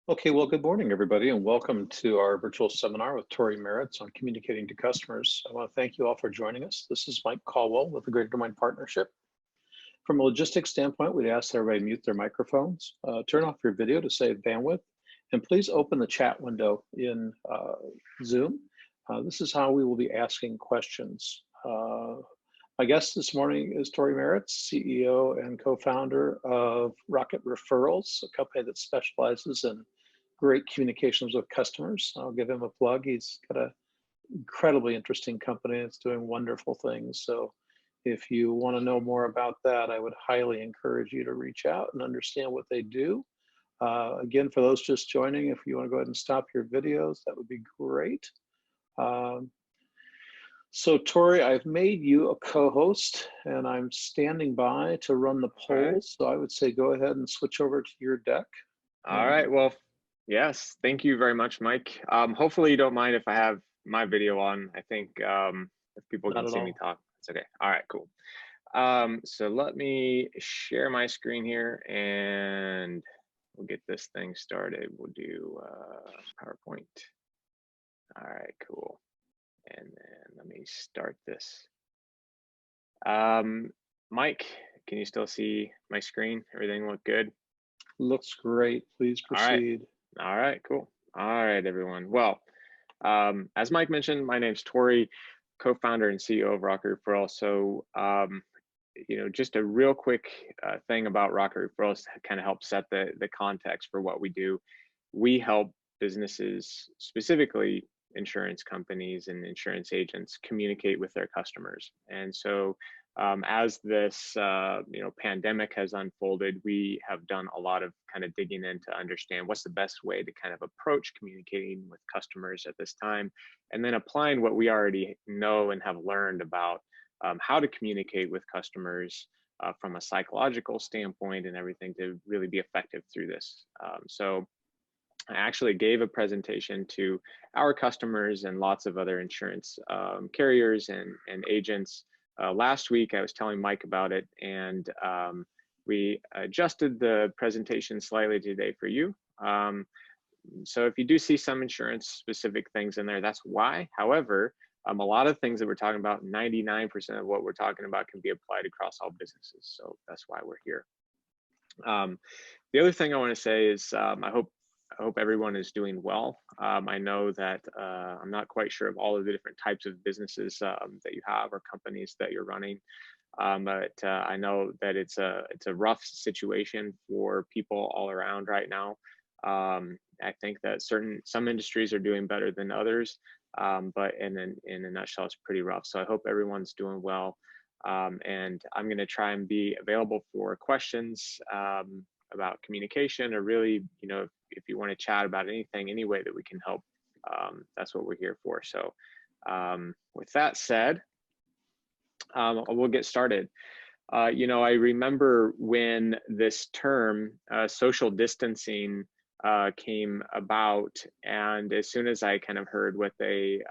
Okay, well, good morning, everybody, and welcome to our virtual seminar with Torey Maerz on communicating to customers. I want to thank you all for joining us. This is Mike Caldwell with the Greater Des Moines Partnership. From a logistics standpoint, we'd ask that everybody mute their microphones, turn off your video to save bandwidth, and please open the chat window in Zoom. This is how we will be asking questions. My guest this morning is Torey Maerz, CEO and co-founder of Rocket Referrals, a company that specializes in great communications with customers. I'll give him a plug. He's got an incredibly interesting company. It's doing wonderful things. So if you want to know more about that, I would highly encourage you to reach out and understand what they do. Again, for those just joining, if you want to go ahead and stop your videos, that would be great. So Torey, I've made you a co-host and I'm standing by to run the polls. Right. So I would say go ahead and switch over to your deck. All right. Well, yes. Thank you very much, Mike. Hopefully you don't mind if I have my video on. I think if people Not can at see me all. talk, it's okay. All right, cool. So let me share my screen here and we'll get this thing started. We'll do PowerPoint. All right, cool. And then let me start this. Mike, can you still see my screen? Everything look good? Looks great. Please proceed. All right, cool. All right, everyone. Well, as Mike mentioned, my name's Torey, co-founder and CEO of Rocket Referrals. So, just a real quick thing about Rocket Referrals to kind of help set the context for what we do. We help businesses, specifically insurance companies and insurance agents, communicate with their customers. And so as this pandemic has unfolded, we have done a lot of kind of digging in to understand what's the best way to kind of approach communicating with customers at this time, and then applying what we already know and have learned about how to communicate with customers from a psychological standpoint and everything to really be effective through this. So I actually gave a presentation to our customers and lots of other insurance carriers and agents. Last week, I was telling Mike about it, and we adjusted the presentation slightly today for you. So if you do see some insurance specific things in there, that's why. However, a lot of things that we're talking about, 99% of what we're talking about can be applied across all businesses. So that's why we're here. The other thing I want to say is I hope everyone is doing well. I know that I'm not quite sure of all of the different types of businesses that you have or companies that you're running, but I know that it's a rough situation for people all around right now. I think that some industries are doing better than others, but in a nutshell, it's pretty rough. So I hope everyone's doing well, and I'm going to try and be available for questions about communication, or really, if you want to chat about anything, any way that we can help, that's what we're here for. So with that said, we'll get started. I remember when this term, social distancing, came about, and as soon as I kind of heard what they,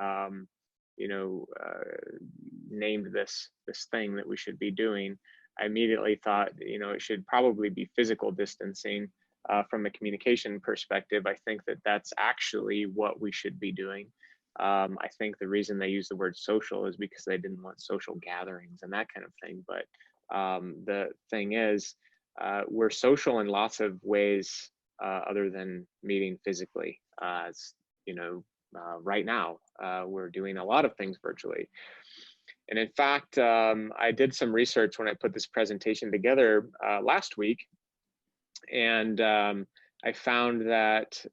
named this thing that we should be doing, I immediately thought, it should probably be physical distancing. From a communication perspective, I think that that's actually what we should be doing. I think the reason they use the word social is because they didn't want social gatherings and that kind of thing. But the thing is, we're social in lots of ways other than meeting physically. Right now, we're doing a lot of things virtually. And in fact, I did some research when I put this presentation together last week, and I found that,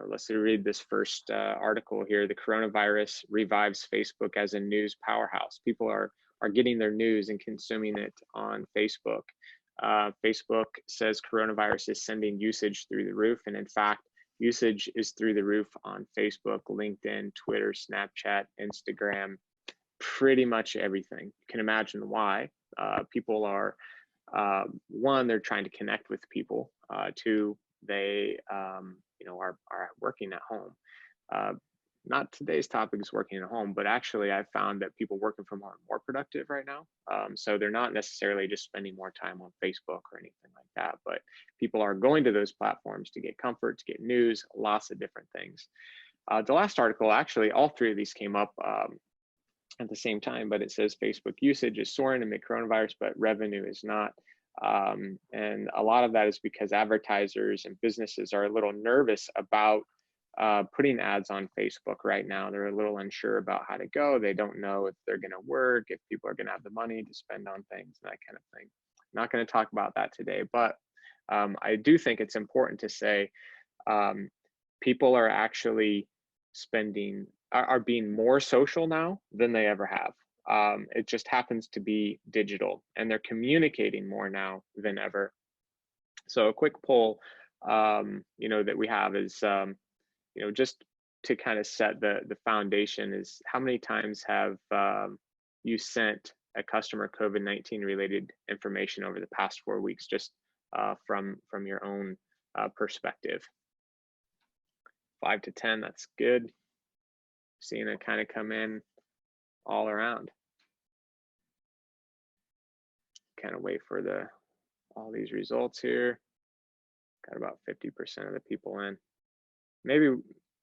let's read this first article here. The coronavirus revives Facebook as a news powerhouse. People are getting their news and consuming it on Facebook. Facebook says coronavirus is sending usage through the roof, and in fact, usage is through the roof on Facebook, LinkedIn, Twitter, Snapchat, Instagram, pretty much everything. You can imagine why. People are, one, they're trying to connect with people. Two, they, are working at home. Not today's topic is working at home, but actually I've found that people working from home are more productive right now. So they're not necessarily just spending more time on Facebook or anything like that, but people are going to those platforms to get comfort, to get news, lots of different things. The last article, actually, all three of these came up at the same time, but it says Facebook usage is soaring amid coronavirus, but revenue is not. And a lot of that is because advertisers and businesses are a little nervous about putting ads on Facebook right now. They're a little unsure about how to go. They don't know if they're going to work, if people are going to have the money to spend on things, and that kind of thing. I'm not going to talk about that today, but I do think it's important to say people are actually are being more social now than they ever have. It just happens to be digital, and they're communicating more now than ever. So a quick poll, that we have is, just to kind of set the foundation, is how many times have you sent a customer COVID-19 related information over the past 4 weeks, just from your own perspective? 5 to 10, that's good. Seeing it kind of come in all around. Kind of wait for all these results here. Got about 50% of the people in. Maybe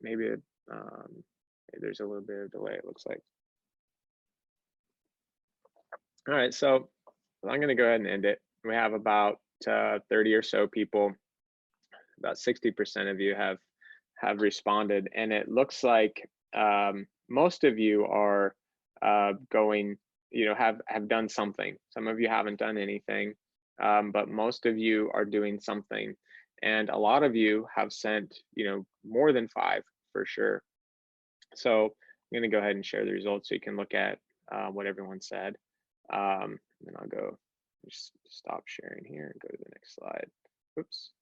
there's a little bit of delay, it looks like. All right, so I'm going to go ahead and end it. We have about 30 or so people. About 60% of you have responded, and it looks like most of you are going, have done something. Some of you haven't done anything, but most of you are doing something, and a lot of you have sent, more than 5 for sure. So I'm going to go ahead and share the results so you can look at what everyone said. Then I'll go just stop sharing here and go to the next slide. Oops.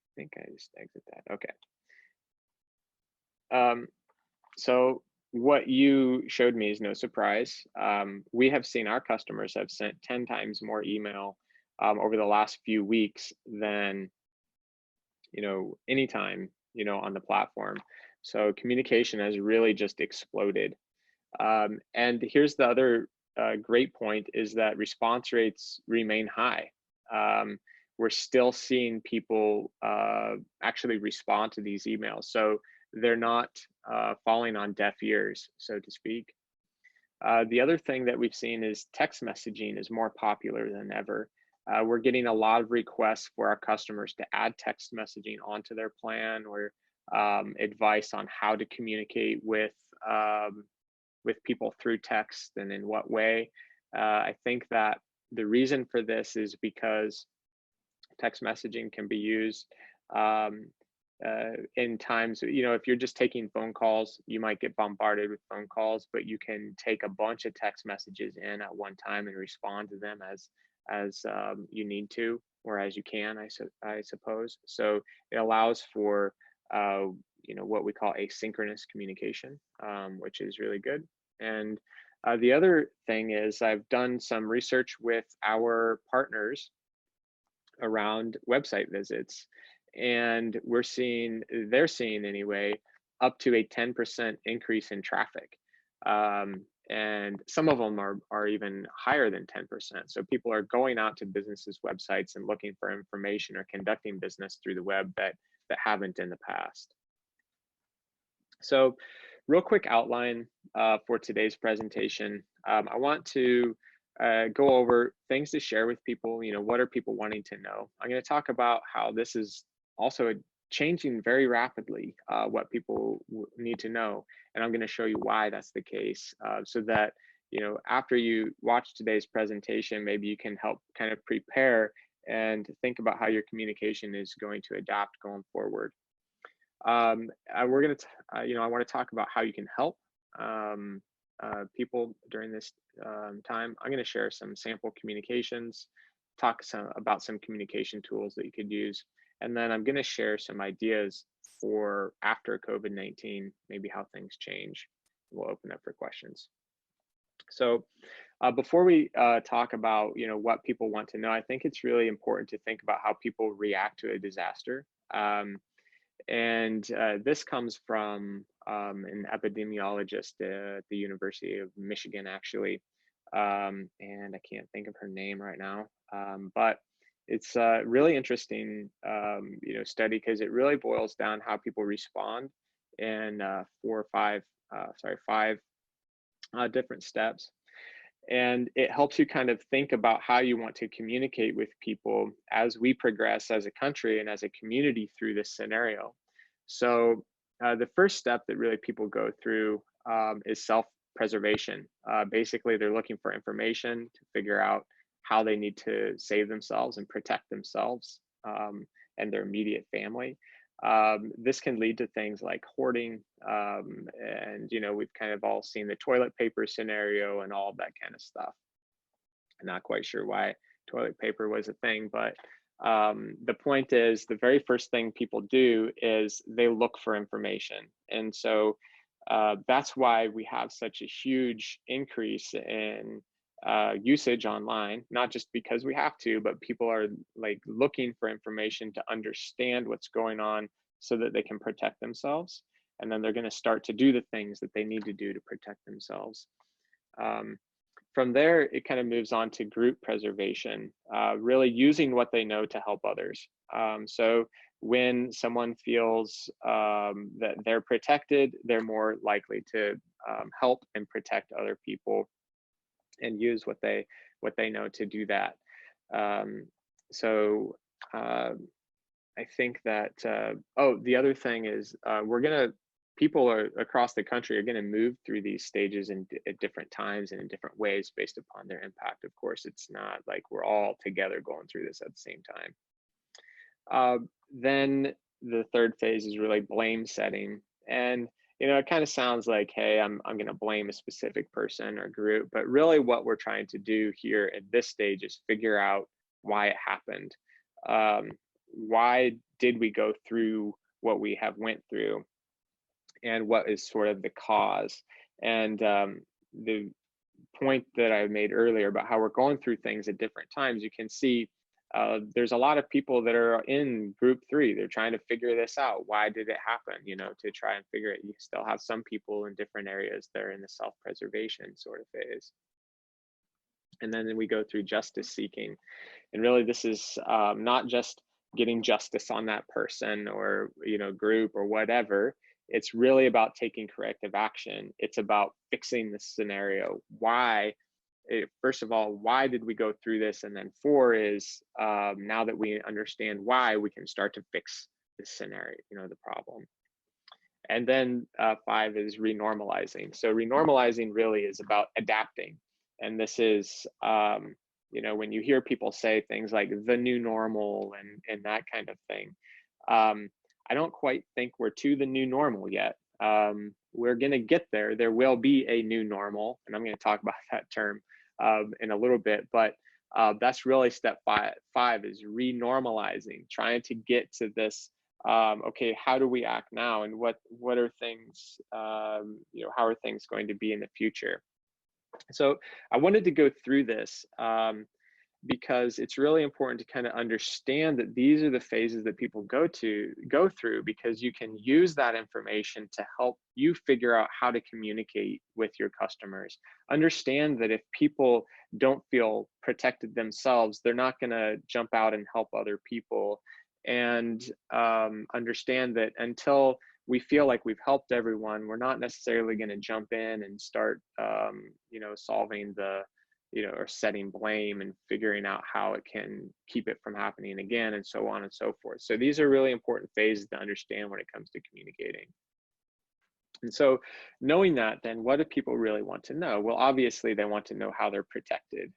I think I just exit that. Okay. So what you showed me is no surprise. We have seen our customers have sent 10 times more email over the last few weeks than, anytime, on the platform. So communication has really just exploded. And here's the other great point, is that response rates remain high. We're still seeing people actually respond to these emails. So they're not falling on deaf ears, so to speak. The other thing that we've seen is text messaging is more popular than ever. We're getting a lot of requests for our customers to add text messaging onto their plan, or advice on how to communicate with people through text and in what way. I think that the reason for this is because text messaging can be used in times, if you're just taking phone calls, you might get bombarded with phone calls, but you can take a bunch of text messages in at one time and respond to them as you need to, or as you can, I suppose. So it allows for what we call asynchronous communication, which is really good. And the other thing is, I've done some research with our partners around website visits, and they're seeing anyway, up to a 10% increase in traffic. And some of them are even higher than 10%. So people are going out to businesses' websites and looking for information or conducting business through the web that haven't in the past. So real quick outline for today's presentation. I want to go over things to share with people. What are people wanting to know? I'm going to talk about how this is also changing very rapidly, what people need to know. And I'm going to show you why that's the case, so that, after you watch today's presentation, maybe you can help kind of prepare and think about how your communication is going to adapt going forward. We're going to, I want to talk about how you can help people during this time. I'm going to share some sample communications, talk about some communication tools that you could use, and then I'm going to share some ideas for after COVID-19, maybe how things change. We'll open up for questions. So before we talk about what people want to know, I think it's really important to think about how people react to a disaster. And this comes from an epidemiologist at the University of Michigan, actually. And I can't think of her name right now. But it's a really interesting, study, because it really boils down how people respond in five different steps. And it helps you kind of think about how you want to communicate with people as we progress as a country and as a community through this scenario. So the first step that really people go through is self-preservation. Basically, they're looking for information to figure out how they need to save themselves and protect themselves and their immediate family. This can lead to things like hoarding, and we've kind of all seen the toilet paper scenario and all of that kind of stuff. I'm not quite sure why toilet paper was a thing, but the point is, the very first thing people do is they look for information. And so that's why we have such a huge increase in usage online, not just because we have to, but people are like looking for information to understand what's going on so that they can protect themselves. And then they're going to start to do the things that they need to do to protect themselves. From there, it kind of moves on to group preservation, really using what they know to help others. So when someone feels that they're protected, they're more likely to help and protect other people and use what they know to do that. So I think that the other thing is people across the country are gonna move through these stages at different times and in different ways based upon their impact. Of course, it's not like we're all together going through this at the same time. Then the third phase is really blame setting. And it kind of sounds like, hey, I'm going to blame a specific person or group, but really what we're trying to do here at this stage is figure out why it happened. Why did we go through what we have went through, and what is sort of the cause? And the point that I made earlier about how we're going through things at different times, you can see there's a lot of people that are in group 3. They're trying to figure this out. Why did it happen? To try and figure it. You still have some people in different areas that are in the self-preservation sort of phase. And then we go through justice seeking. And really, this is not just getting justice on that person or group or whatever. It's really about taking corrective action. It's about fixing the scenario. First of all, why did we go through this? And then 4 is now that we understand why, we can start to fix this scenario, the problem. And then 5 is renormalizing. So renormalizing really is about adapting. And this is, when you hear people say things like the new normal and that kind of thing, I don't quite think we're to the new normal yet. We're going to get there. There will be a new normal, and I'm going to talk about that term in a little bit, but that's really step 5 is renormalizing, trying to get to this. Okay, how do we act now, and what are things? How are things going to be in the future? So I wanted to go through this because it's really important to kind of understand that these are the phases that people go through, because you can use that information to help you figure out how to communicate with your customers. Understand that if people don't feel protected themselves, they're not going to jump out and help other people. And understand that until we feel like we've helped everyone, we're not necessarily going to jump in and start solving or setting blame and figuring out how it can keep it from happening again, and so on and so forth. So these are really important phases to understand when it comes to communicating. And so knowing that, then what do people really want to know? Well, obviously they want to know how they're protected.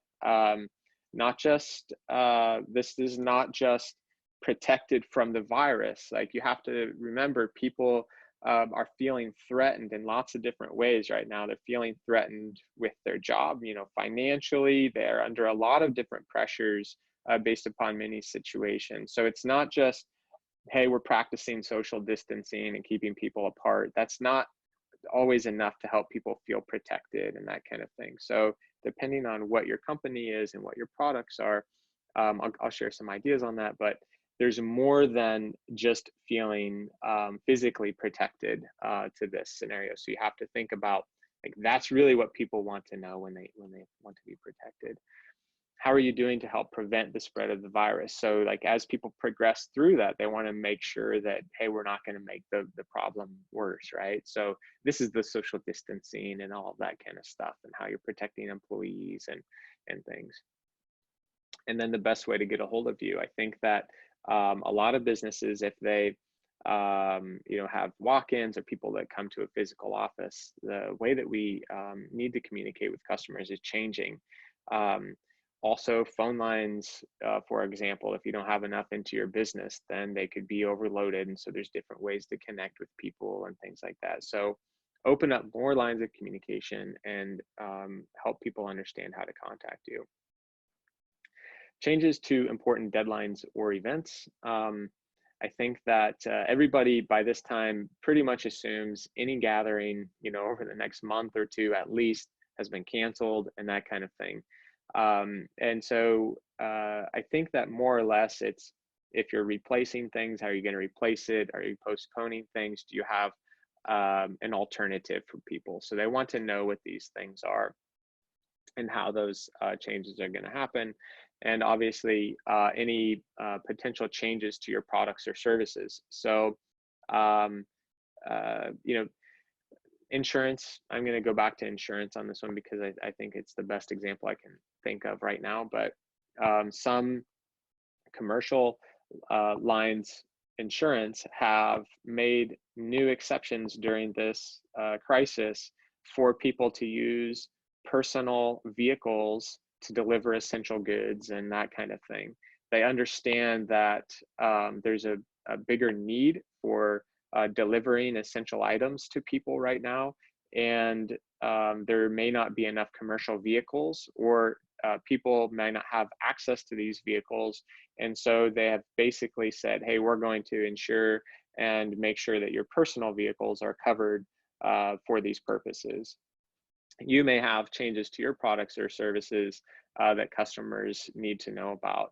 This is not just protected from the virus. Like, you have to remember, people are feeling threatened in lots of different ways right now. They're feeling threatened with their job, financially. They're under a lot of different pressures based upon many situations. So it's not just, hey, we're practicing social distancing and keeping people apart. That's not always enough to help people feel protected and that kind of thing. So depending on what your company is and what your products are, I'll share some ideas on that, but there's more than just feeling physically protected to this scenario. So you have to think about, like, that's really what people want to know when they want to be protected. how are you doing to help prevent the spread of the virus? So like as people progress through that, they want to make sure that, hey, we're not going to make the problem worse, right? So this is the social distancing and all of that kind of stuff, and how you're protecting employees and things. And then the best way to get a hold of you. I think that a lot of businesses, if they have walk-ins or people that come to a physical office, the way that we need to communicate with customers is changing. Um, Also, phone lines, for example, if you don't have enough into your business, then they could be overloaded. And so there's different ways to connect with people and things like that. So open up more lines of communication and help people understand how to contact you. Changes to important deadlines or events. I think that everybody by this time pretty much assumes any gathering, over the next month or two at least, has been canceled and that kind of thing. And so I think that more or less it's, if you're replacing things, how are you going to replace it? Are you postponing things? Do you have an alternative for people? So they want to know what these things are and how those changes are going to happen. And obviously any potential changes to your products or services. So, um, insurance, I'm going to go back to insurance on this one because I think it's the best example I can think of right now. But some commercial lines insurance have made new exceptions during this crisis for people to use personal vehicles to deliver essential goods and that kind of thing. They understand that there's a bigger need for delivering essential items to people right now, and there may not be enough commercial vehicles, or people may not have access to these vehicles. And so they have basically said, hey, we're going to insure and make sure that your personal vehicles are covered for these purposes. You may have changes to your products or services that customers need to know about.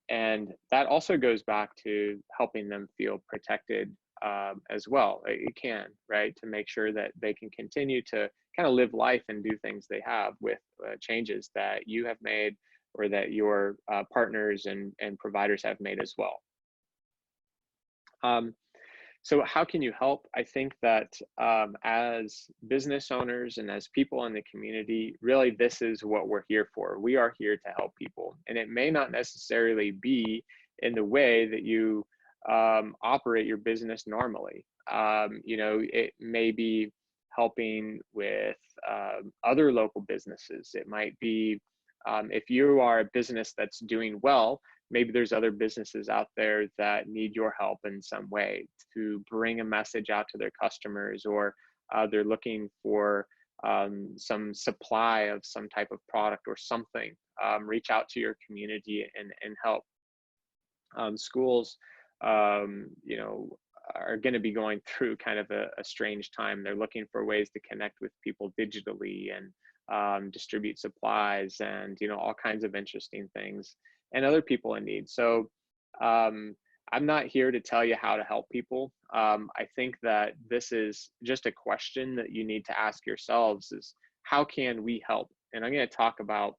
And that also goes back to helping them feel protected as well. It can, right? To make sure that they can continue to kind of live life and do things they have with changes that you have made or that your partners and providers have made as well. So how can you help? I think that as business owners and as people in the community, really this is what we're here for. We are here to help people. And it may not necessarily be in the way that you operate your business normally. It may be helping with other local businesses. It might be if you are a business that's doing well, maybe there's other businesses out there that need your help in some way to bring a message out to their customers, or they're looking for some supply of some type of product or something. Reach out to your community and help. Schools, are going to be going through kind of a strange time. They're looking for ways to connect with people digitally and distribute supplies and, all kinds of interesting things, and other people in need. So I'm not here to tell you how to help people. I think that this is just a question that you need to ask yourselves is, how can we help? And I'm going to talk about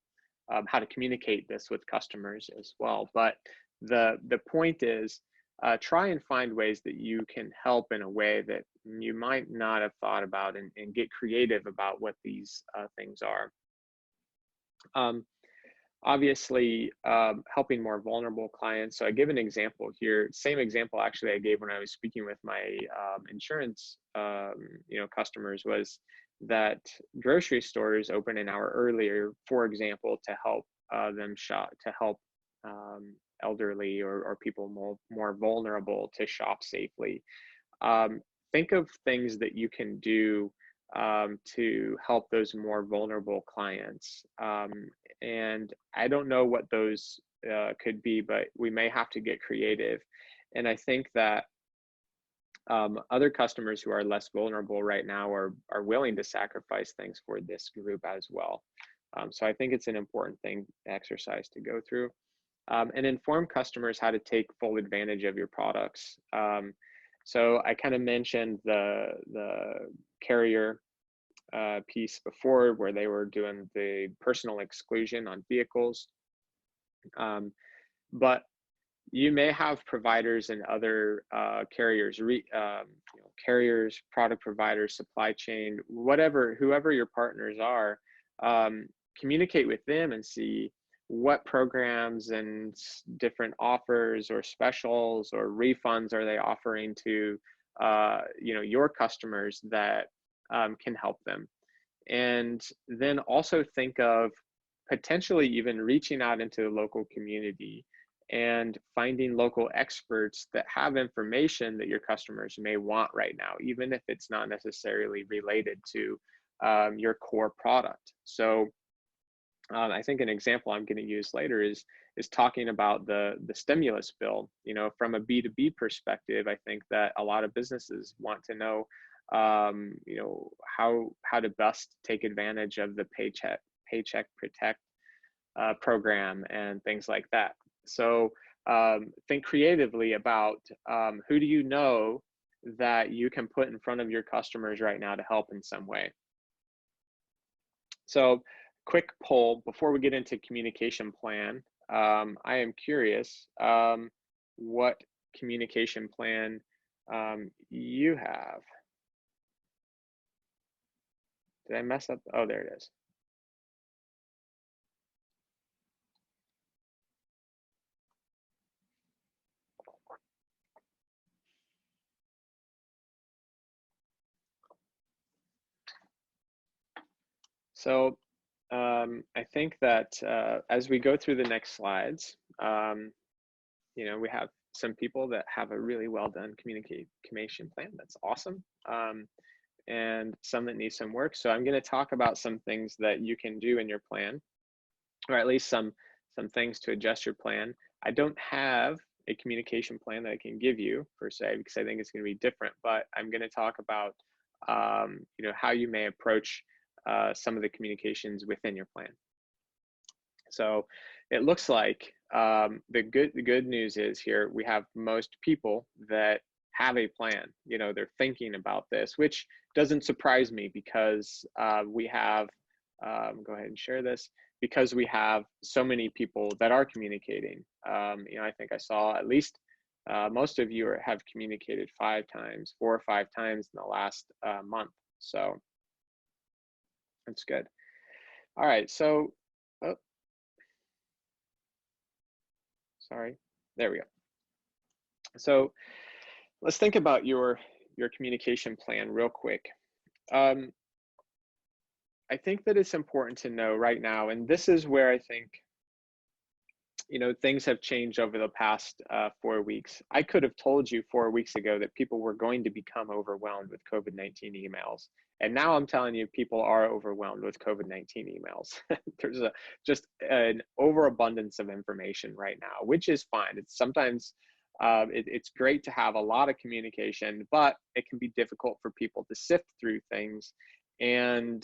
how to communicate this with customers as well. But the point is, try and find ways that you can help in a way that you might not have thought about, and get creative about what these things are. Obviously, helping more vulnerable clients. So I give an example here, same example actually I gave when I was speaking with my insurance customers, was that grocery stores open an hour earlier, for example, to help them shop, to help elderly or people more vulnerable to shop safely. Think of things that you can do to help those more vulnerable clients. And I don't know what those could be, but we may have to get creative. And I think that other customers who are less vulnerable right now are willing to sacrifice things for this group as well. So I think it's an important exercise to go through. And inform customers how to take full advantage of your products. So I kind of mentioned the carrier piece before, where they were doing the personal exclusion on vehicles. But you may have providers and other carriers, carriers, product providers, supply chain, whoever your partners are. Communicate with them and see what programs and different offers or specials or refunds are they offering to your customers that can help them. And then also think of potentially even reaching out into the local community and finding local experts that have information that your customers may want right now, even if it's not necessarily related to your core product. So I think an example I'm going to use later is talking about the stimulus bill. From a B2B perspective, I think that a lot of businesses want to know how to best take advantage of the Paycheck Protect program and things like that. So think creatively about who do you know that you can put in front of your customers right now to help in some way. So quick poll before we get into communication plan. I am curious what communication plan you have. Did I mess up? Oh, there it is. So I think that as we go through the next slides, we have some people that have a really well done communication plan. That's awesome. And some that need some work. So I'm going to talk about some things that you can do in your plan, or at least some things to adjust your plan. I don't have a communication plan that I can give you per se, because I think it's going to be different, but I'm going to talk about how you may approach some of the communications within your plan. So it looks like the good news is here we have most people that have a plan. They're thinking about this, which doesn't surprise me, because we have go ahead and share this, because we have so many people that are communicating. I think I saw at least most of you have communicated 4 or 5 times in the last month. So that's good. All right, so sorry, there we go. So let's think about your communication plan real quick. I think that it's important to know right now, and this is where I think things have changed over the past 4 weeks. I could have told you 4 weeks ago that people were going to become overwhelmed with COVID-19 emails. And now I'm telling you, people are overwhelmed with COVID-19 emails. There's just an overabundance of information right now, which is fine. It's sometimes it's great to have a lot of communication, but it can be difficult for people to sift through things and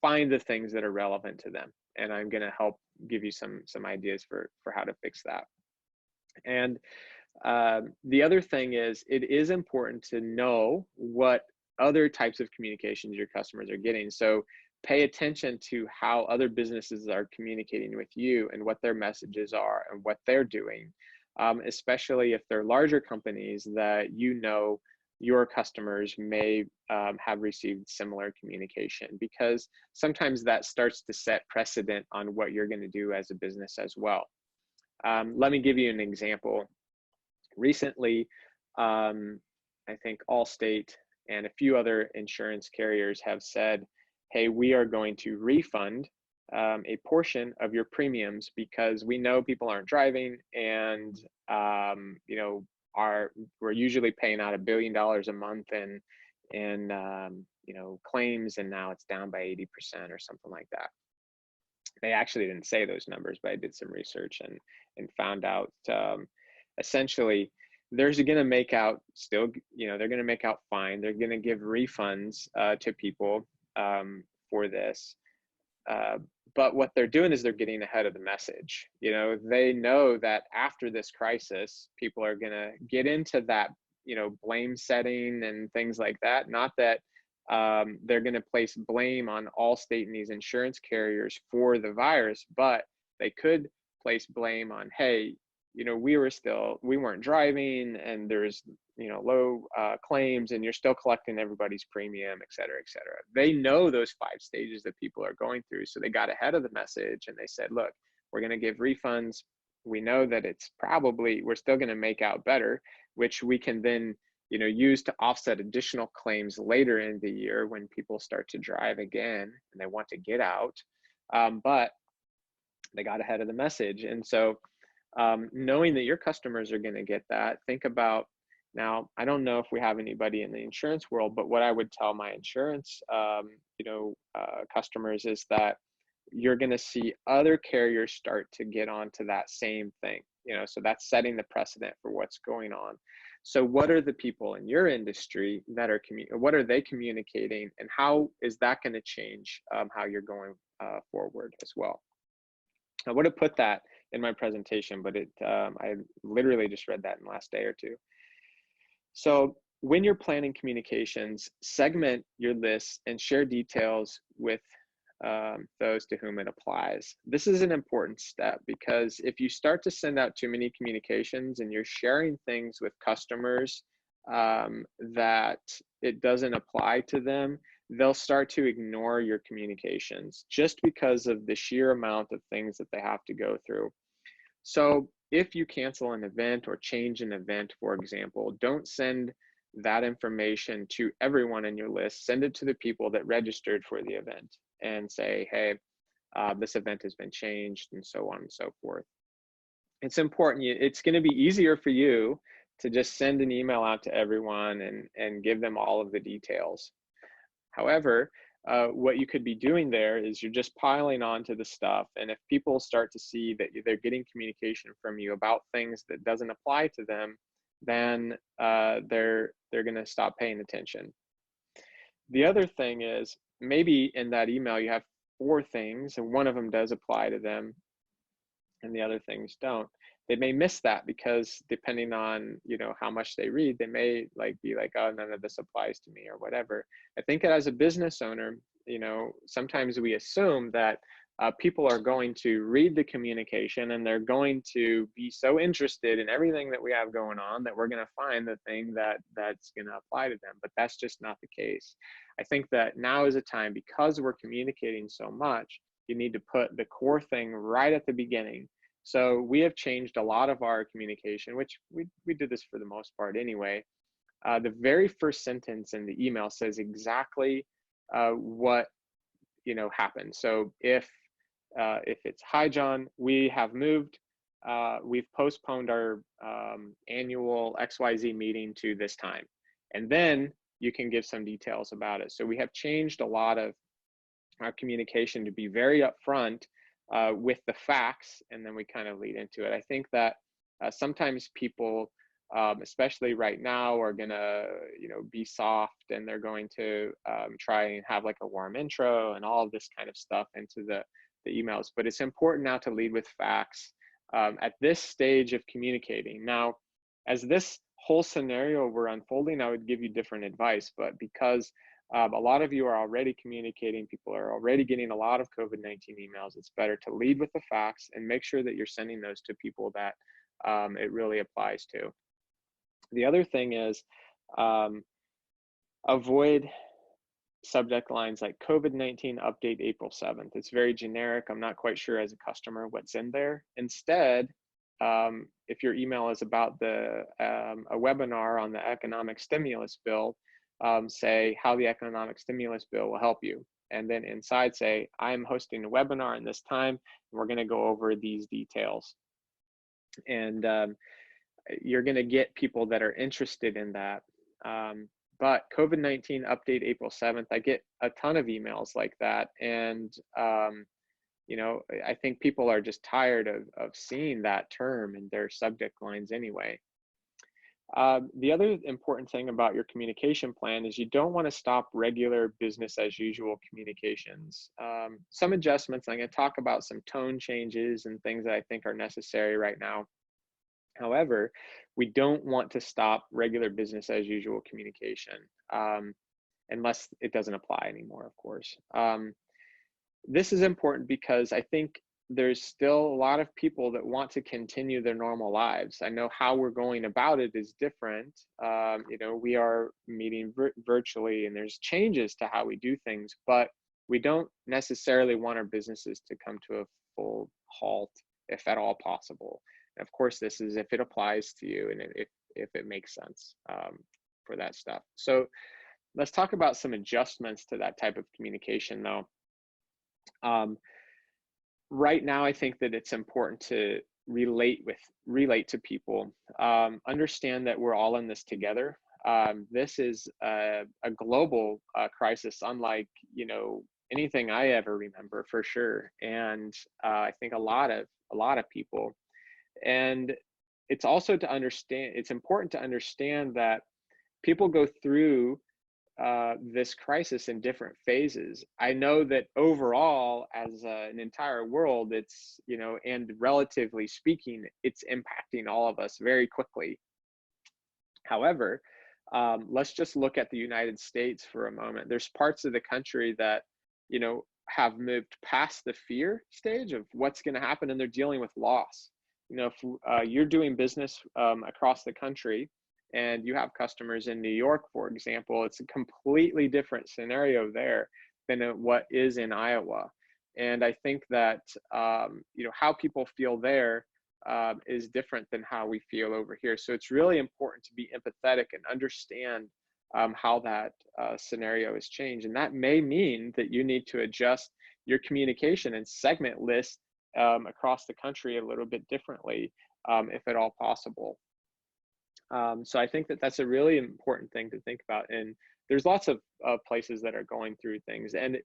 find the things that are relevant to them. And I'm going to help give you some ideas for how to fix that. And the other thing is, it is important to know what other types of communications your customers are getting. So pay attention to how other businesses are communicating with you and what their messages are and what they're doing, especially if they're larger companies that your customers may have received similar communication, because sometimes that starts to set precedent on what you're going to do as a business as well. Let me give you an example. Recently, I think Allstate and a few other insurance carriers have said, hey, we are going to refund a portion of your premiums, because we know people aren't driving, and we're usually paying out $1 billion a month in claims, and now it's down by 80% or something like that. They actually didn't say those numbers, but I did some research and found out essentially they're going to make out they're going to make out fine. They're going to give refunds to people for this. But what they're doing is they're getting ahead of the message. They know that after this crisis, people are going to get into that, blame setting and things like that. Not that they're going to place blame on Allstate and these insurance carriers for the virus, but they could place blame on, hey, we weren't driving, and there's, low claims, and you're still collecting everybody's premium, et cetera, et cetera. They know those 5 stages that people are going through. So they got ahead of the message and they said, look, we're going to give refunds. We know that we're still going to make out better, which we can then, use to offset additional claims later in the year when people start to drive again and they want to get out. But they got ahead of the message. And so knowing that your customers are going to get that, think about, now, I don't know if we have anybody in the insurance world, but what I would tell my insurance, customers is that you're going to see other carriers start to get onto that same thing. So that's setting the precedent for what's going on. So what are the people in your industry that are what are they communicating, and how is that going to change how you're going forward as well? I would have put that in my presentation, but I literally just read that in the last day or two. So when you're planning communications, segment your list and share details with those to whom it applies. This is an important step, because if you start to send out too many communications and you're sharing things with customers that it doesn't apply to them, they'll start to ignore your communications just because of the sheer amount of things that they have to go through. So if you cancel an event or change an event, for example, don't send that information to everyone in your list. Send it to the people that registered for the event and say, hey, this event has been changed, and so on and so forth. It's important. It's going to be easier for you to just send an email out to everyone and give them all of the details. However, what you could be doing there is you're just piling on to the stuff. And if people start to see that they're getting communication from you about things that doesn't apply to them, then they're going to stop paying attention. The other thing is, maybe in that email you have 4 things and one of them does apply to them and the other things don't. They may miss that because depending on, how much they read, they may be like, oh, none of this applies to me or whatever. I think as a business owner, sometimes we assume that people are going to read the communication and they're going to be so interested in everything that we have going on that we're going to find the thing that's going to apply to them. But that's just not the case. I think that now is a time, because we're communicating so much, you need to put the core thing right at the beginning. So we have changed a lot of our communication, which we did this for the most part anyway. The very first sentence in the email says exactly what happened. So if it's, hi John, we have moved, we've postponed our annual XYZ meeting to this time, and then you can give some details about it. So we have changed a lot of our communication to be very upfront with the facts, and then we kind of lead into it. I think that sometimes people, especially right now, are gonna be soft, and they're going to try and have like a warm intro and all of this kind of stuff into the emails. But it's important now to lead with facts at this stage of communicating. Now, as this whole scenario were unfolding, I would give you different advice, but because a lot of you are already communicating, people are already getting a lot of COVID-19 emails, it's better to lead with the facts and make sure that you're sending those to people that it really applies to. The other thing is avoid subject lines like COVID-19 update April 7th. It's very generic. I'm not quite sure as a customer what's in there. Instead, if your email is about a webinar on the economic stimulus bill, say how the economic stimulus bill will help you. And then inside say, I'm hosting a webinar in this time, and we're going to go over these details. And you're going to get people that are interested in that. But COVID-19 update April 7th, I get a ton of emails like that. And, I think people are just tired of seeing that term in their subject lines anyway. The other important thing about your communication plan is you don't want to stop regular business as usual communications. Some adjustments, I'm going to talk about some tone changes and things that I think are necessary right now. However, we don't want to stop regular business as usual communication. unless it doesn't apply anymore, of course. This is important because I think there's still a lot of people that want to continue their normal lives. I know how we're going about it is different. We are meeting virtually, and there's changes to how we do things, but we don't necessarily want our businesses to come to a full halt, if at all possible. And of course, this is if it applies to you and if it makes sense for that stuff. So let's talk about some adjustments to that type of communication, though. Right now, I think that it's important to relate to people. Understand that we're all in this together. This is a global crisis, unlike anything I ever remember, for sure. And I think a lot of people. And it's also to understand. It's important to understand that people go through this crisis in different phases. I know that overall, as an entire world, it's, and relatively speaking, it's impacting all of us very quickly. However, let's just look at the United States for a moment. There's parts of the country that, have moved past the fear stage of what's going to happen, and they're dealing with loss. If you're doing business across the country, and you have customers in New York, for example, it's a completely different scenario there than what is in Iowa. And I think that, how people feel there is different than how we feel over here. So it's really important to be empathetic and understand how that scenario has changed. And that may mean that you need to adjust your communication and segment list across the country a little bit differently, if at all possible. So I think that that's a really important thing to think about. And there's lots of places that are going through things, and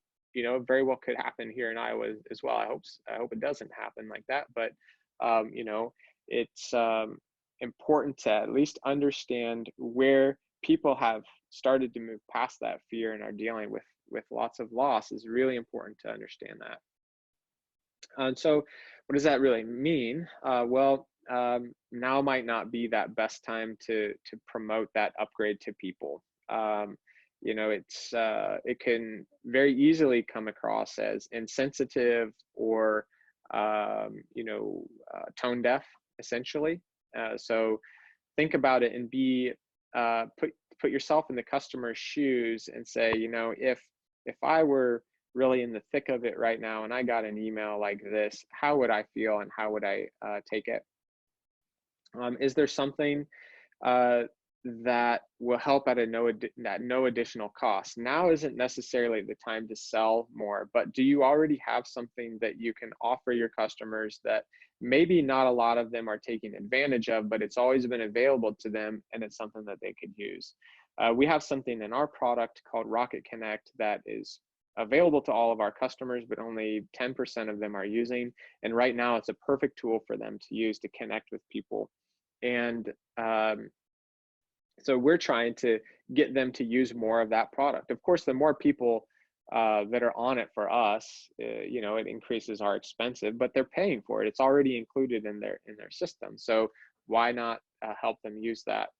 very well could happen here in Iowa as well. I hope it doesn't happen like that, but it's important to at least understand where people have started to move past that fear and are dealing with lots of loss. Is really important to understand that. And so what does that really mean? Now might not be that best time to promote that upgrade to people. It can very easily come across as insensitive or tone deaf, essentially. So think about it and put yourself in the customer's shoes and say, if I were really in the thick of it right now and I got an email like this, how would I feel and how would I take it? Is there something that will help at no additional cost? Now isn't necessarily the time to sell more, but do you already have something that you can offer your customers that maybe not a lot of them are taking advantage of, but it's always been available to them and it's something that they could use? We have something in our product called Rocket Connect that is available to all of our customers, but only 10% of them are using. And right now it's a perfect tool for them to use to connect with people. And so we're trying to get them to use more of that product. Of course, the more people that are on it for us, it increases our expensive, but they're paying for it. It's already included in their system. So why not help them use that?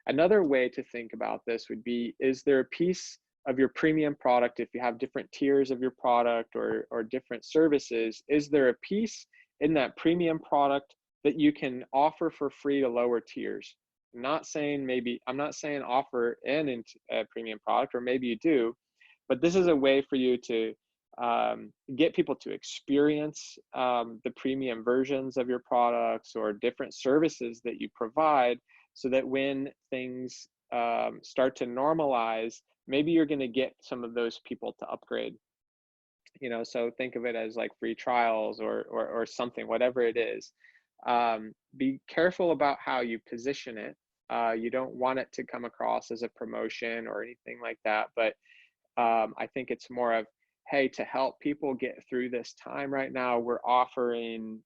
Another way to think about this would be, is there a piece of your premium product, if you have different tiers of your product or different services, is there a piece in that premium product that you can offer for free to lower tiers? I'm not saying offer a premium product, or maybe you do, but this is a way for you to get people to experience the premium versions of your products or different services that you provide, so that when things start to normalize, maybe you're going to get some of those people to upgrade. So think of it as like free trials or something, whatever it is. Be careful about how you position it. You don't want it to come across as a promotion or anything like that, but I think it's more of, hey, to help people get through this time right now, we're offering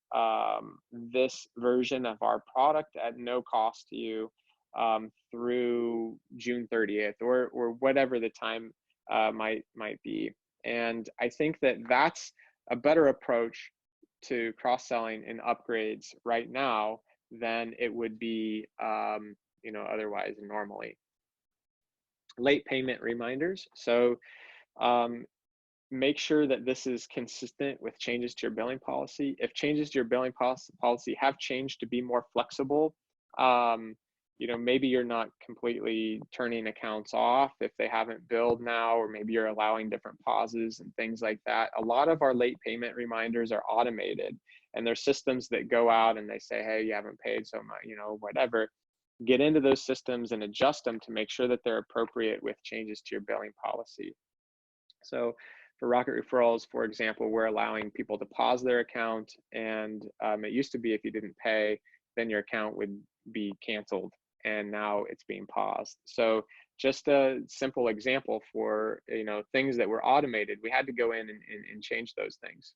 this version of our product at no cost to you through June 30th or whatever the time might be. And I think that that's a better approach to cross-selling and upgrades right now than it would be otherwise normally. late payment reminders. So um, make sure that this is consistent with changes to your billing policy. If changes to your billing policy have changed to be more flexible, maybe you're not completely turning accounts off if they haven't billed now, or maybe you're allowing different pauses and things like that. A lot of our late payment reminders are automated, and there's systems that go out and they say, hey, you haven't paid so much, whatever. Get into those systems and adjust them to make sure that they're appropriate with changes to your billing policy. So for Rocket Referrals, for example, we're allowing people to pause their account, and it used to be if you didn't pay, then your account would be canceled, and now it's being paused. So just a simple example for things that were automated, we had to go in and change those things.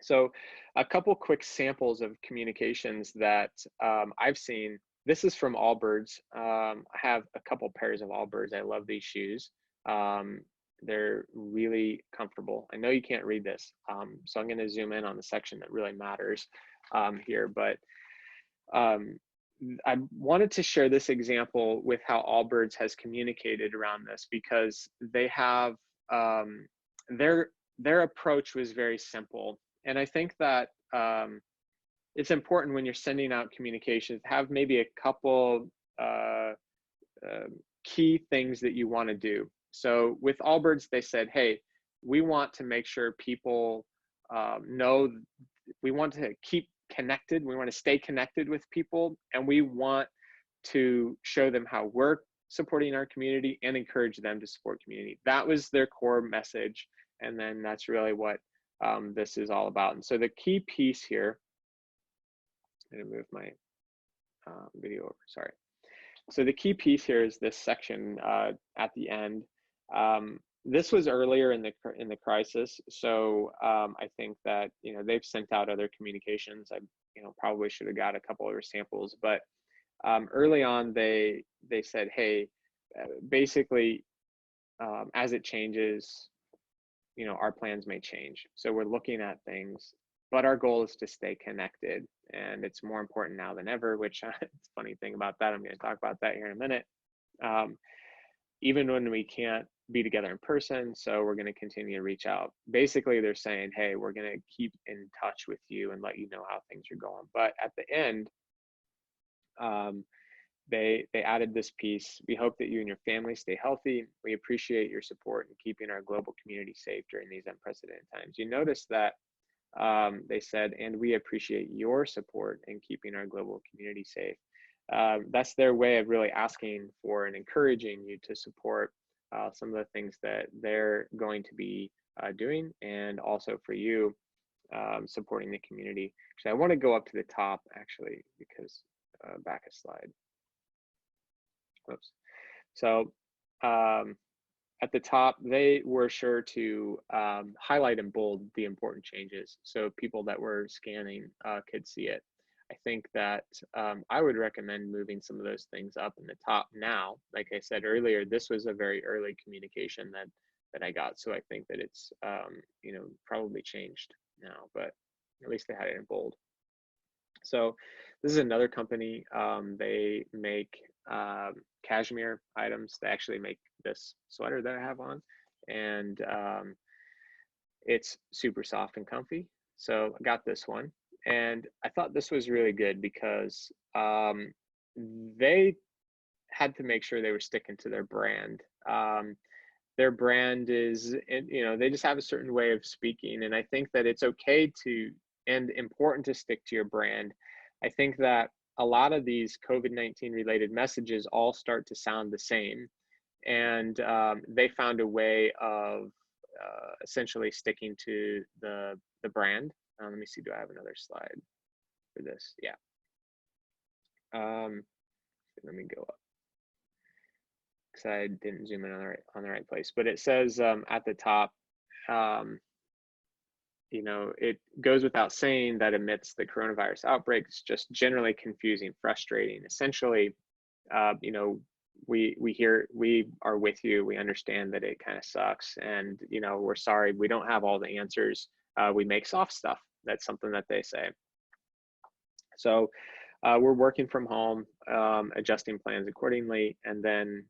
So a couple quick samples of communications that I've seen. This is from Allbirds. I have a couple pairs of Allbirds. I love these shoes. They're really comfortable. I know you can't read this, so I'm going to zoom in on the section that really matters here. But I wanted to share this example with how Allbirds has communicated around this, because they have their approach was very simple. And I think that it's important when you're sending out communications, have maybe a couple key things that you want to do. So with Allbirds, they said, hey, we want to make sure people know, we want to keep connected. We want to stay connected with people, and we want to show them how we're supporting our community and encourage them to support community. That was their core message. And then that's really what this is all about. And so the key piece here, I'm going to move my video over, sorry. So the key piece here is this section at the end. This was earlier in the crisis, so I think that they've sent out other communications. I probably should have got a couple other samples, but early on they said, hey, basically as it changes, our plans may change. So we're looking at things, but our goal is to stay connected, and it's more important now than ever, which it's a funny thing about that. I'm going to talk about that here in a minute. Even when we can't be together in person, so we're going to continue to reach out. Basically, they're saying, hey, we're going to keep in touch with you and let you know how things are going. But at the end, they added this piece. We hope that you and your family stay healthy. We appreciate your support in keeping our global community safe during these unprecedented times. You notice that they said, and we appreciate your support in keeping our global community safe. That's their way of really asking for and encouraging you to support some of the things that they're going to be doing, and also for you supporting the community. So I want to go up to the top actually, because back a slide. Whoops. So at the top, they were sure to highlight in bold the important changes, so people that were scanning could see it. I think that I would recommend moving some of those things up in the top now. Like I said earlier, this was a very early communication that I got, so I think that it's probably changed now, but at least they had it in bold. So this is another company. They make cashmere items. They actually make this sweater that I have on, and it's super soft and comfy. So I got this one, and I thought this was really good because they had to make sure they were sticking to their brand. Their brand is, they just have a certain way of speaking, and I think that it's okay to and important to stick to your brand. I think that a lot of these COVID-19 related messages all start to sound the same, and they found a way of essentially sticking to the brand. Let me see, do I have another slide for this? Yeah. Let me go up, because I didn't zoom in on the right place, but it says at the top, it goes without saying that amidst the coronavirus outbreak, it's just generally confusing, frustrating. Essentially, we are with you. We understand that it kind of sucks, and we're sorry we don't have all the answers. We make soft stuff. That's something that they say. So we're working from home, adjusting plans accordingly, and then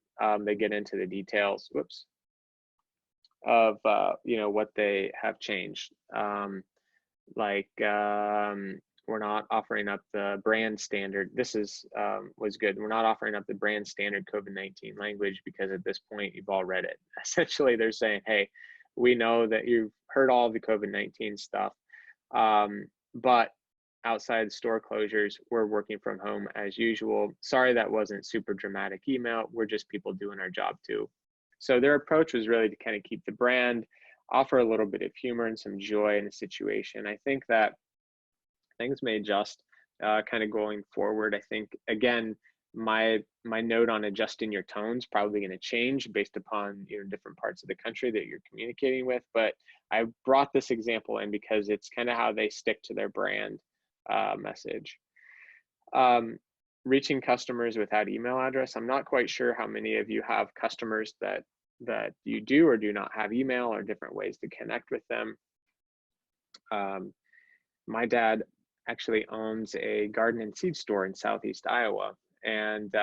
they get into the details, whoops, of what they have changed. We're not offering up the brand standard. This was good. We're not offering up the brand standard COVID-19 language because at this point you've all read it. Essentially, they're saying, hey, we know that you've heard all the COVID-19 stuff, but outside store closures, we're working from home as usual. Sorry, that wasn't super dramatic email. We're just people doing our job too. So their approach was really to kind of keep the brand, offer a little bit of humor and some joy in the situation. I think that things may adjust kind of going forward. I think, again, my note on adjusting your tone's probably going to change based upon different parts of the country that you're communicating with. But I brought this example in because it's kind of how they stick to their brand message. Reaching customers without email address. I'm not quite sure how many of you have customers that you do or do not have email or different ways to connect with them. My dad actually owns a garden and seed store in Southeast Iowa, and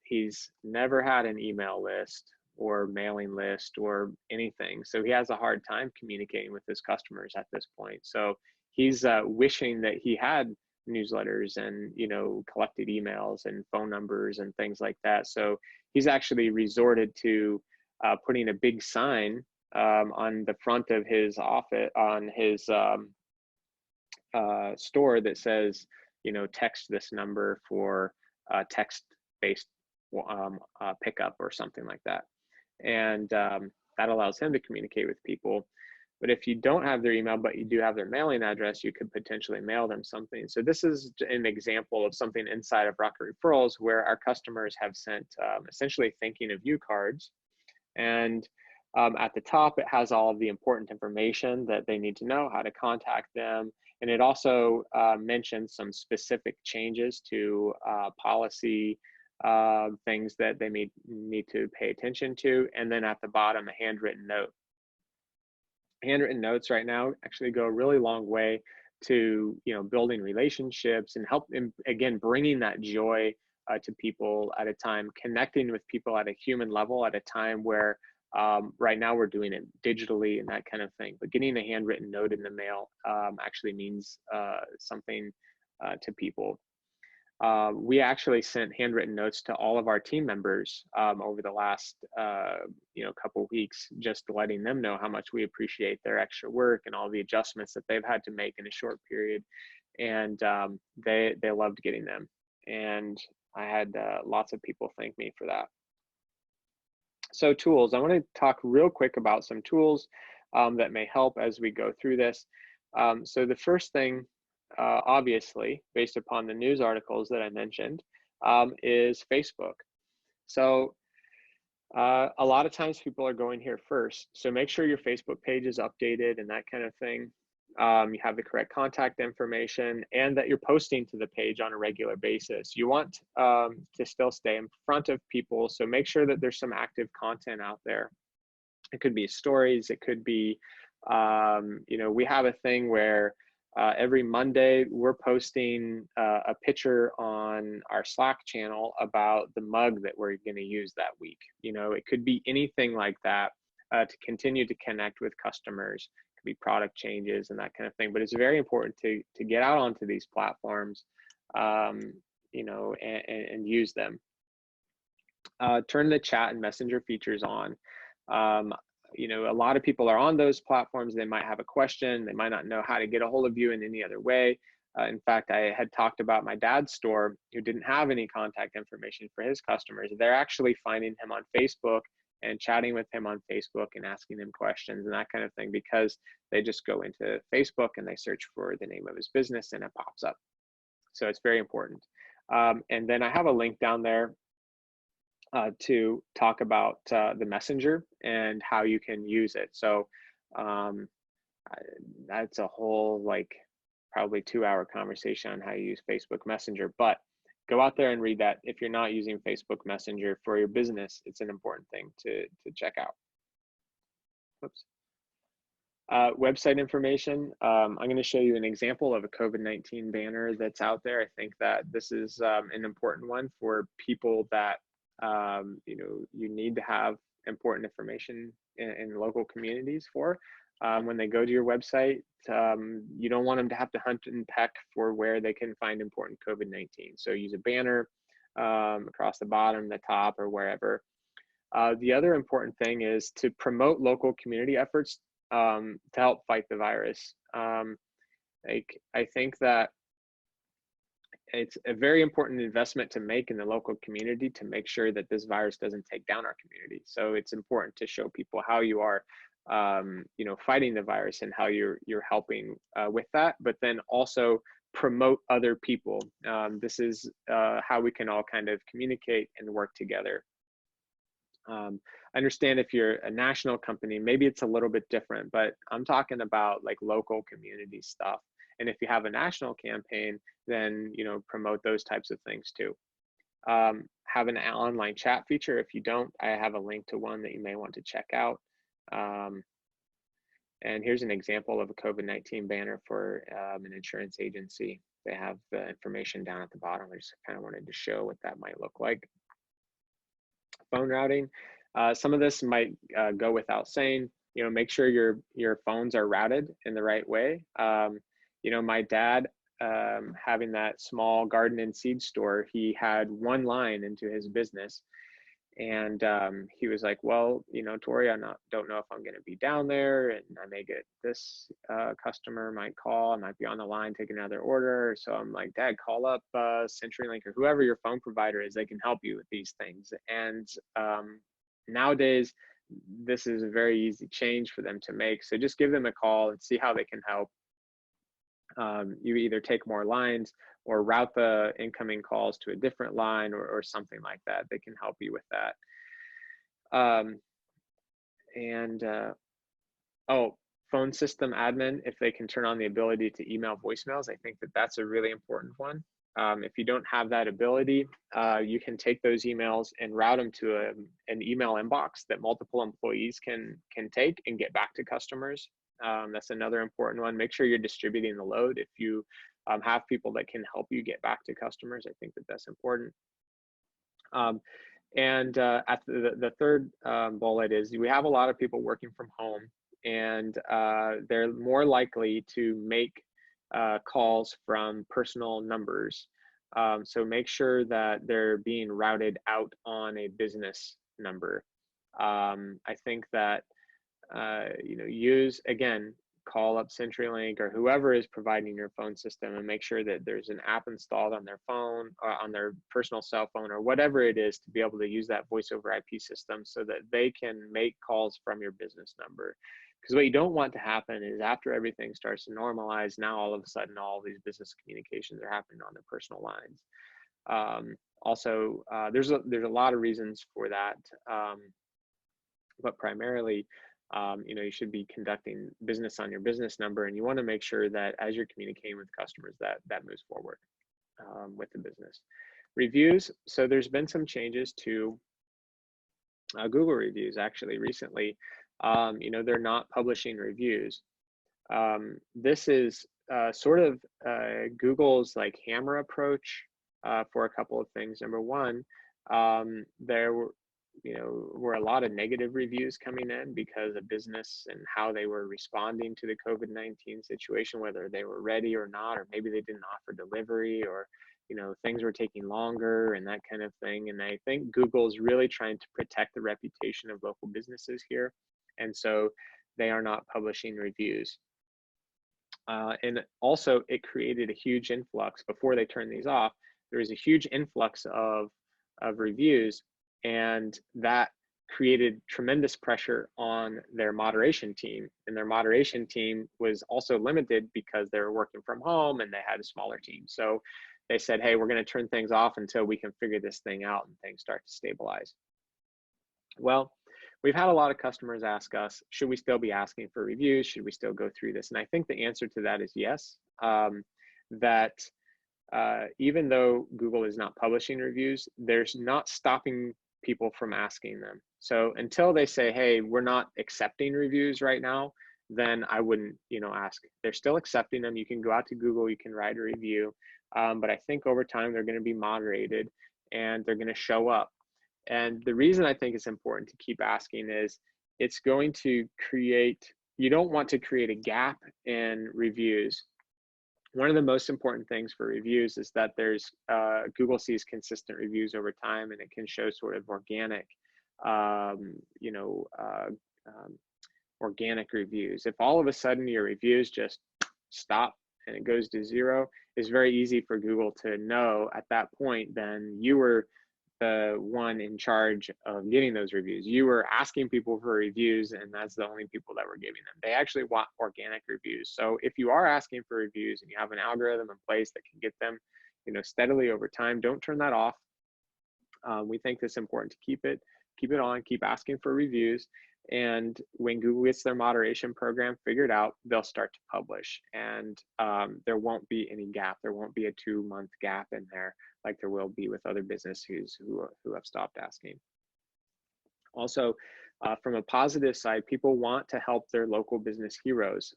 he's never had an email list or mailing list or anything. So he has a hard time communicating with his customers at this point. So he's wishing that he had newsletters and collected emails and phone numbers and things like that. So he's actually resorted to putting a big sign on the front of his office, on his store, that says, text this number for text-based pickup or something like that. And that allows him to communicate with people. But if you don't have their email, but you do have their mailing address, you could potentially mail them something. So this is an example of something inside of Rocket Referrals where our customers have sent essentially thanking of you cards. And at the top, it has all of the important information that they need to know, how to contact them. And it also mentions some specific changes to policy, things that they may need to pay attention to. And then at the bottom, a handwritten note. Handwritten notes right now actually go a really long way to building relationships and help, again, bringing that joy to people at a time, connecting with people at a human level at a time where right now we're doing it digitally and that kind of thing. But getting a handwritten note in the mail actually means something to people. We actually sent handwritten notes to all of our team members over the last couple weeks, just letting them know how much we appreciate their extra work and all the adjustments that they've had to make in a short period. And they loved getting them. And I had lots of people thank me for that. So tools, I want to talk real quick about some tools that may help as we go through this. So the first thing, obviously, based upon the news articles that I mentioned, is Facebook. So a lot of times people are going here first. So make sure your Facebook page is updated and that kind of thing. You have the correct contact information and that you're posting to the page on a regular basis. You want to still stay in front of people. So make sure that there's some active content out there. It could be stories. It could be, we have a thing where every Monday we're posting a picture on our Slack channel about the mug that we're going to use that week. It could be anything like that to continue to connect with customers. It could be product changes and that kind of thing. But it's very important to get out onto these platforms, and use them. Turn the chat and messenger features on. A lot of people are on those platforms. They might have a question. They might not know how to get a hold of you in any other way. In fact, I had talked about my dad's store who didn't have any contact information for his customers. They're actually finding him on Facebook and chatting with him on Facebook and asking him questions and that kind of thing, because they just go into Facebook and they search for the name of his business and it pops up. So it's very important. And then I have a link down there to talk about the messenger and how you can use it. So that's a whole probably 2-hour conversation on how you use Facebook Messenger, but go out there and read that. If you're not using Facebook Messenger for your business, it's an important thing to check out. Oops. Website information. I'm going to show you an example of a COVID-19 banner that's out there. I think that this is an important one for people that you need to have important information in local communities for. When they go to your website, you don't want them to have to hunt and peck for where they can find important COVID-19. So use a banner across the bottom, the top, or wherever. The other important thing is to promote local community efforts to help fight the virus. I think that it's a very important investment to make in the local community to make sure that this virus doesn't take down our community. So it's important to show people how you are, fighting the virus and how you're helping with that, but then also promote other people. This is how we can all kind of communicate and work together. Understand if you're a national company, maybe it's a little bit different, but I'm talking about like local community stuff. And if you have a national campaign, then promote those types of things too. Have an online chat feature. If you don't, I have a link to one that you may want to check out. And here's an example of a COVID-19 banner for an insurance agency. They have the information down at the bottom. I just kind of wanted to show what that might look like. Phone routing. Some of this might go without saying. Make sure your phones are routed in the right way. My dad, having that small garden and seed store, he had one line into his business, and he was like, well, Torey, don't know if I'm going to be down there, and I may get this customer might call, I might be on the line taking another order. So I'm like, Dad, call up CenturyLink or whoever your phone provider is. They can help you with these things. And nowadays, this is a very easy change for them to make. So just give them a call and see how they can help. You either take more lines or route the incoming calls to a different line or something like that. They can help you with that. Phone system admin, if they can turn on the ability to email voicemails, I think that that's a really important one. If you don't have that ability, you can take those emails and route them to an email inbox that multiple employees can take and get back to customers. That's another important one. Make sure you're distributing the load. If you have people that can help you get back to customers, I think that that's important. At the third bullet is we have a lot of people working from home, and they're more likely to make calls from personal numbers. So make sure that they're being routed out on a business number. I think that call up CenturyLink or whoever is providing your phone system and make sure that there's an app installed on their phone or on their personal cell phone or whatever it is to be able to use that voice over IP system so that they can make calls from your business number. Because what you don't want to happen is after everything starts to normalize, now all of a sudden all these business communications are happening on their personal lines. There's a lot of reasons for that, but primarily, you should be conducting business on your business number, and you want to make sure that as you're communicating with customers that moves forward with the business. Reviews. So there's been some changes to Google reviews actually recently. They're not publishing reviews. This is sort of Google's like hammer approach for a couple of things. Number one, there were a lot of negative reviews coming in because of business and how they were responding to the COVID-19 situation, whether they were ready or not, or maybe they didn't offer delivery, or things were taking longer and that kind of thing. And I think Google's really trying to protect the reputation of local businesses here, and so they are not publishing reviews. And also, it created a huge influx before they turned these off. There was a huge influx of reviews, and that created tremendous pressure on their moderation team. And their moderation team was also limited because they were working from home and they had a smaller team. So they said, hey, we're going to turn things off until we can figure this thing out and things start to stabilize. Well, we've had a lot of customers ask us, should we still be asking for reviews? Should we still go through this? And I think the answer to that is yes. Even though Google is not publishing reviews, there's not stopping people from asking them. So until they say, hey, we're not accepting reviews right now, then I wouldn't, ask. They're still accepting them. You can go out to Google, you can write a review, but I think over time they're going to be moderated and they're going to show up. And the reason I think it's important to keep asking is it's going to create, you don't want to create a gap in reviews. One of the most important things for reviews is that Google sees consistent reviews over time, and it can show sort of organic, you know, organic reviews. If all of a sudden your reviews just stop and it goes to zero, it's very easy for Google to know at that point then you were the one in charge of getting those reviews. You were asking people for reviews, and that's the only people that were giving them. They actually want organic reviews. So if you are asking for reviews and you have an algorithm in place that can get them, you know, steadily over time, don't turn that off. We think it's important to keep it on, keep asking for reviews. And when Google gets their moderation program figured out, they'll start to publish, and there won't be any gap. There won't be a 2-month gap in there like there will be with other businesses who have stopped asking. Also, from a positive side, people want to help their local business heroes.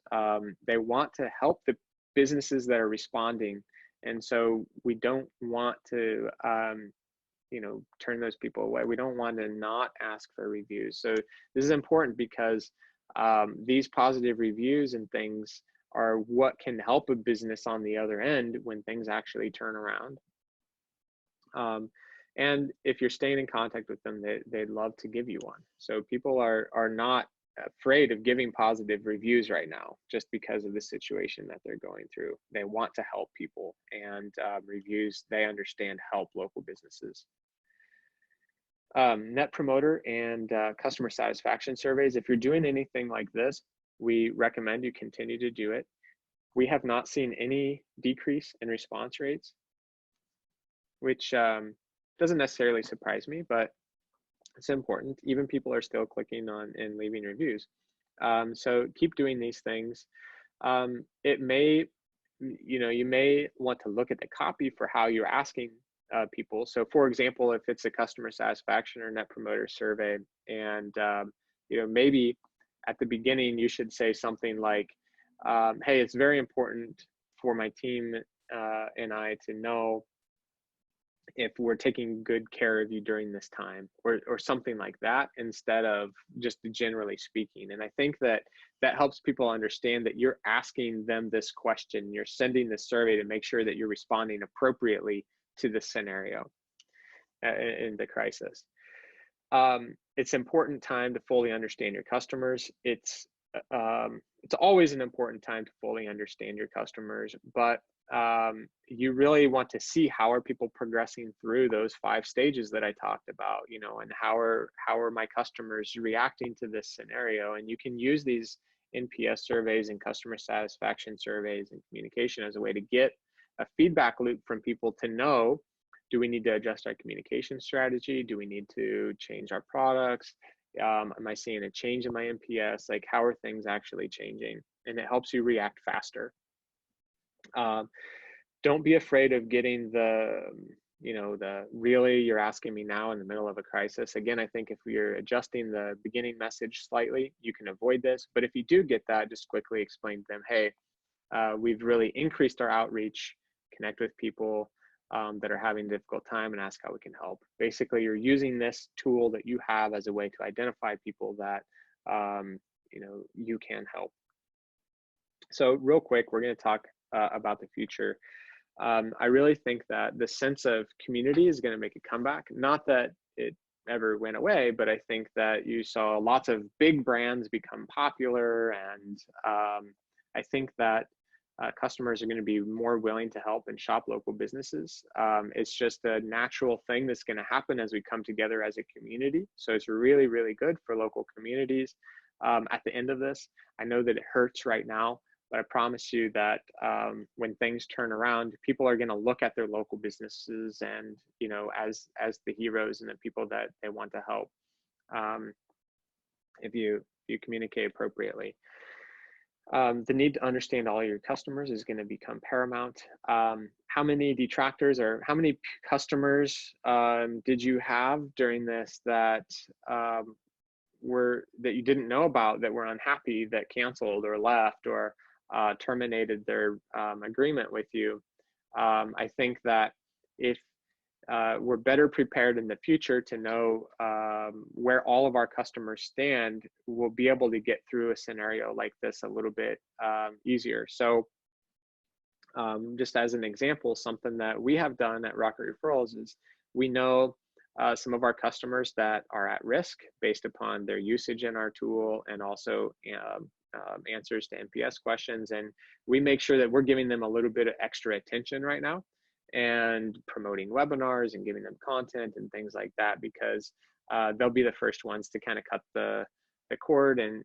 They want to help the businesses that are responding. And so we don't want to you know, turn those people away. We don't want to not ask for reviews. So this is important because these positive reviews and things are what can help a business on the other end when things actually turn around. And if you're staying in contact with them, they'd love to give you one. So people are not afraid of giving positive reviews right now just because of the situation that they're going through. They want to help people, and reviews, they understand, help local businesses. Net promoter and customer satisfaction surveys. If you're doing anything like this, we recommend you continue to do it. We have not seen any decrease in response rates, which doesn't necessarily surprise me, but it's important. Even people are still clicking on and leaving reviews. So keep doing these things. It may, you know, you may want to look at the copy for how you're asking people. So for example, if it's a customer satisfaction or net promoter survey, and you know, maybe at the beginning you should say something like, hey, it's very important for my team and I to know if we're taking good care of you during this time, or something like that, instead of just generally speaking. And I think that helps people understand that you're asking them this question, you're sending this survey to make sure that you're responding appropriately to the scenario in the crisis. It's important time to fully understand your customers. It's always an important time to fully understand your customers, but you really want to see how are people progressing through those 5 stages that I talked about, you know, and how are my customers reacting to this scenario. And you can use these NPS surveys and customer satisfaction surveys and communication as a way to get a feedback loop from people to know, do we need to adjust our communication strategy? Do we need to change our products? Am I seeing a change in my NPS? Like, how are things actually changing? And it helps you react faster. Don't be afraid of getting really, you're asking me now in the middle of a crisis. Again, I think if you're adjusting the beginning message slightly, you can avoid this. But if you do get that, just quickly explain to them, hey, we've really increased our outreach, connect with people that are having a difficult time and ask how we can help. Basically, you're using this tool that you have as a way to identify people that you can help. So real quick, we're going to talk about the future. I really think that the sense of community is going to make a comeback. Not that it ever went away, but I think that you saw lots of big brands become popular, and I think that customers are going to be more willing to help and shop local businesses. It's just a natural thing that's going to happen as we come together as a community. So it's really, really good for local communities. At the end of this, I know that it hurts right now, but I promise you that when things turn around, people are going to look at their local businesses and, you know, as the heroes and the people that they want to help, if you communicate appropriately. The need to understand all your customers is going to become paramount. How many detractors or how many customers did you have during this that you didn't know about, that were unhappy, that canceled or left or terminated their agreement with you? I think that if we're better prepared in the future to know where all of our customers stand. We'll be able to get through a scenario like this a little bit easier. So just as an example, something that we have done at Rocket Referrals is we know some of our customers that are at risk based upon their usage in our tool, and also answers to NPS questions. And we make sure that we're giving them a little bit of extra attention right now, and promoting webinars and giving them content and things like that, because they'll be the first ones to kind of cut the cord and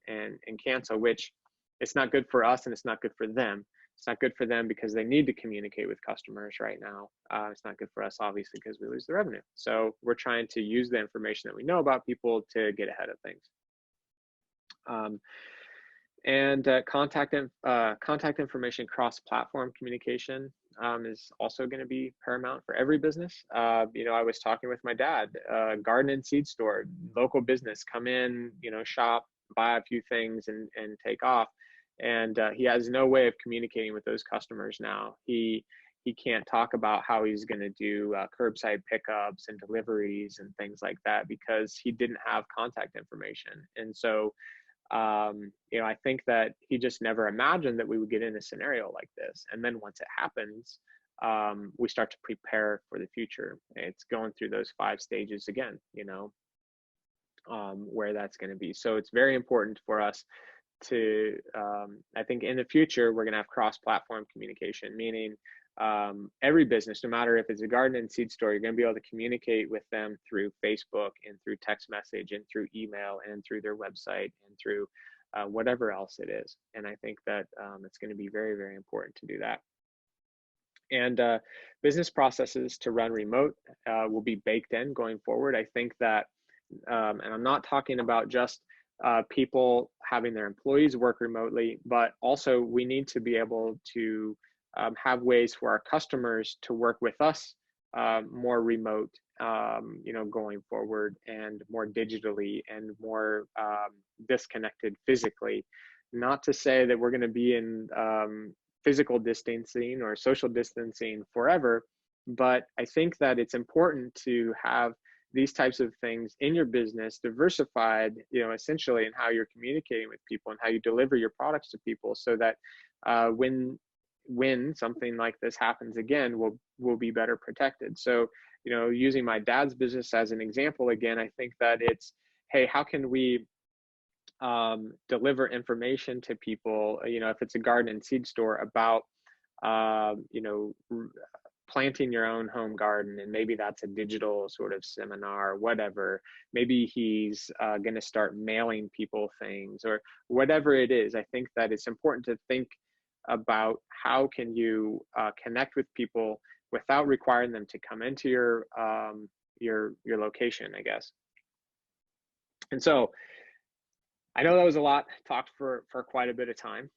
cancel, which it's not good for us and it's not good for them. It's not good for them because they need to communicate with customers right now. It's not good for us, obviously, because we lose the revenue. So we're trying to use the information that we know about people to get ahead of things. Contact information cross-platform communication is also going to be paramount for every business. You know, I was talking with my dad, garden and seed store, local business, come in, you know, shop, buy a few things and take off. And he has no way of communicating with those customers now. He can't talk about how he's going to do curbside pickups and deliveries and things like that because he didn't have contact information. And so, you know, I think that he just never imagined that we would get in a scenario like this. And then once it happens, we start to prepare for the future. It's going through those 5 stages again, you know, where that's going to be. So it's very important for us to, I think in the future, we're going to have cross-platform communication, meaning every business, no matter if it's a garden and seed store, you're going to be able to communicate with them through Facebook and through text message and through email and through their website and through whatever else it is. And I think that it's going to be very, very important to do that. And business processes to run remote will be baked in going forward. I think that, and I'm not talking about just people having their employees work remotely, but also we need to be able to have ways for our customers to work with us more remote, you know, going forward, and more digitally and more disconnected physically. Not to say that we're going to be in physical distancing or social distancing forever, but I think that it's important to have these types of things in your business diversified, you know, essentially in how you're communicating with people and how you deliver your products to people, so that when something like this happens again, we'll be better protected. So, you know, using my dad's business as an example again, I think that it's, hey, how can we deliver information to people, you know, if it's a garden and seed store, about you know, planting your own home garden, and maybe that's a digital sort of seminar or whatever. Maybe he's going to start mailing people things or whatever it is. I think that it's important to think about how can you connect with people without requiring them to come into your location, I guess. And so I know that was a lot, talked for quite a bit of time.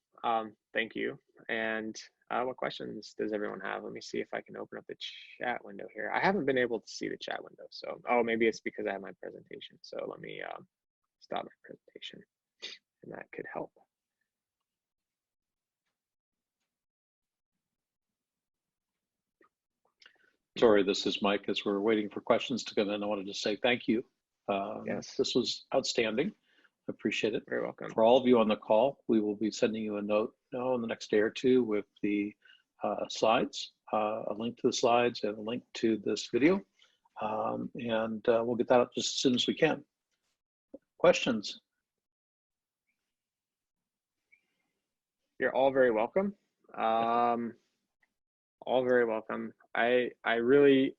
Thank you. And what questions does everyone have? Let me see if I can open up the chat window here. I haven't been able to see the chat window, so, oh, maybe it's because I have my presentation. So let me stop my presentation, and that could help. Sorry, this is Mike. As we're waiting for questions to come in, I wanted to say thank you. Yes. This was outstanding. I appreciate it. Very welcome. For all of you on the call, we will be sending you a note in the next day or two with the slides, a link to the slides and a link to this video. And we'll get that up just as soon as we can. Questions? You're all very welcome. All very welcome. I really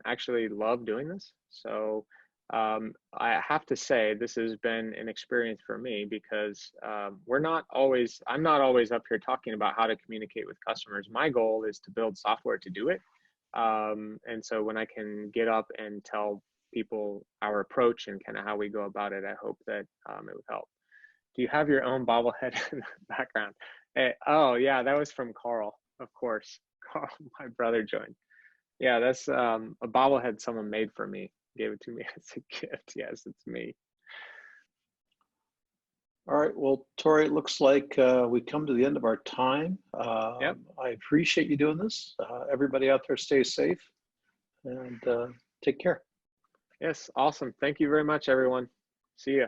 actually love doing this. So I have to say this has been an experience for me, because I'm not always up here talking about how to communicate with customers. My goal is to build software to do it. And so when I can get up and tell people our approach and kind of how we go about it, I hope that it would help. Do you have your own bobblehead in the background? Oh yeah, that was from Carl, of course. Carl, my brother joined. Yeah, that's a bobblehead someone made for me. Gave it to me as a gift. Yes, it's me. All right, well, Torey, it looks like we come to the end of our time. Yep. I appreciate you doing this. Everybody out there, stay safe. and take care. Yes, awesome. Thank you very much, everyone. See ya.